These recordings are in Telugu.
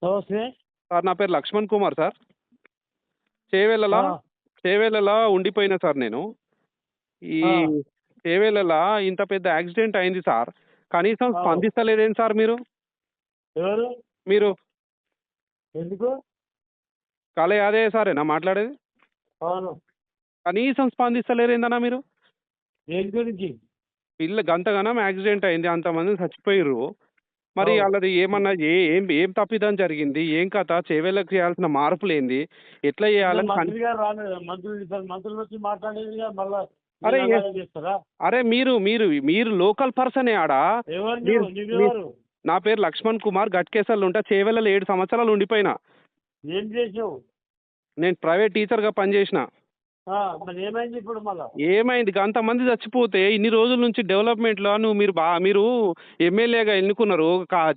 నమస్తే. సార్ నా పేరు లక్ష్మణ్ కుమార్ సార్. చేవెళ్ళలా ఆ! చేవెళ్ళలా ఉండిపోయినా సార్ నేను. ఈ ఆ! చేవెళ్ళలా ఇంత పెద్ద యాక్సిడెంట్ అయింది సార్. కనీసం అవు. స్పందిస్తలేరేంటి సార్ మీరు? ఎవరు? మీరు ఎందుకు? కాలే యాదయ్య సారేనా మాట్లాడేది? అవును. కనీసం స్పందిస్తలేరేందన్నా మీరు? దేని గురించి? గంతగనం యాక్సిడెంట్ అయింది. అంతమంది చచ్చిపోయిర్రు. మరి అవు. ఆళ్ళది ఏమన్నా ఏం ఏం తప్పిదం జరిగింది? ఏం కథ? చేవెళ్ళకి చేయాల్సిన మార్పులేంది? ఎట్లా ఇంకా చేయాలని మంత్రి గారు రాలేదా? మంత్రులు వచ్చి మాట్లాడేదిగా మళ్ళా అరే మీరు అలాగే చేస్తారా? అరే మీరు మీరు మీరు లోకల్ పర్సనే ఆడ. ఎవరు మీరు నువ్వు? మీ నువ్వెవరు? నా పేరు లక్ష్మణ్ కుమార్. గట్కేసర్లో ఉంటా. చేవెళ్ళలో 7 సంవత్సరాలు ఉండిపోయినా. ఏం చేసావు? నేను ప్రైవేట్ టీచర్‌గా పనిచేసిన. మరి ఏమైంది ఇప్పుడు మళ్ళా? ఏమైంది? అంతమంది చచ్చిపోతే ఇన్ని రోజుల నుంచి డెవలప్‌మెంట్‌లో మీరు ఎమ్మెల్యేగా ఎన్నుకున్నారు.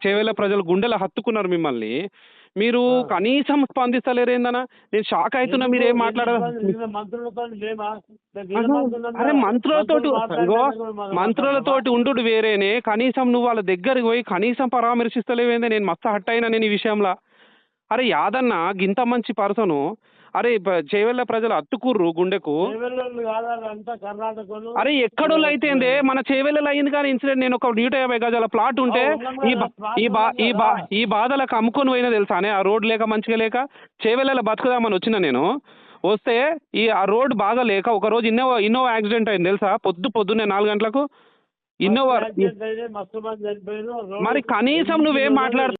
చేవెళ్ళ ప్రజలు గుండెలో హత్తుకున్నారు మిమ్మల్ని. మీరు ఆ! కనీసం స్పందిస్తలేరేందన్నా? నేను షాక్ అయితున్నా ఎందుకు? మీరేం ఎందుకు మాట్లాడరు. మిగతా మంత్రులతోని లేమా? వీళ్ళ అహా! మంత్రులంతా అరే మంత్రులతోటి మంత్రులు ఇగో మాట్లాడితే మనం మాట్లాడతామా? మంత్రులతోటి ఉండుడు వేరేనే. కనీసం నువ్వు వాళ్ళ దగ్గరికి పోయి కనీసం పరామర్శిస్తలేవేందే? నేను మస్తు హర్ట్ అయినా నేను ఈ విషయంల. అరే యాదన్న గింత మంచి పర్సను. అరే చేవెళ్ళ ప్రజలు అత్తుకుర్రు గుండెకు. దేవెల్లోళ్ళు కాదా అంతా కర్ణాటకలు. అరే ఎక్కడోళ్ళు అయితేందే మన చేవెళ్ళలో అయింది కానీ ఇన్సిడెంట్. నేను ఒక 150 గజాల ప్లాట్ ఉంటే ఉన్నాం ఈ కదా, బా స్పాట్ ఈ బా ఉన్నాం ఈ కదా. బా ఈ బాధలకు అమ్ముకొని పోయినా తెలుసానే. ఆ రోడ్ లేక మంచిగా లేక చేవెళ్ళలో బతుకుదామని వచ్చిన నేను. వస్తే ఆ రోడ్ బాగా లేక ఒకరోజు ఇన్నోవా యాక్సిడెంట్ అయింది తెలుసా? పొద్దున్నే 4 గంటలకు మస్తు ఇన్నోవా. యాక్సిడెంట్ అయితే మస్తు మంది చనిపోయారు. మరి రోడ్డు కనీసం ఎన్ని నువ్వేం కిలోమీటర్లు మాట్లాడుతున్నావు?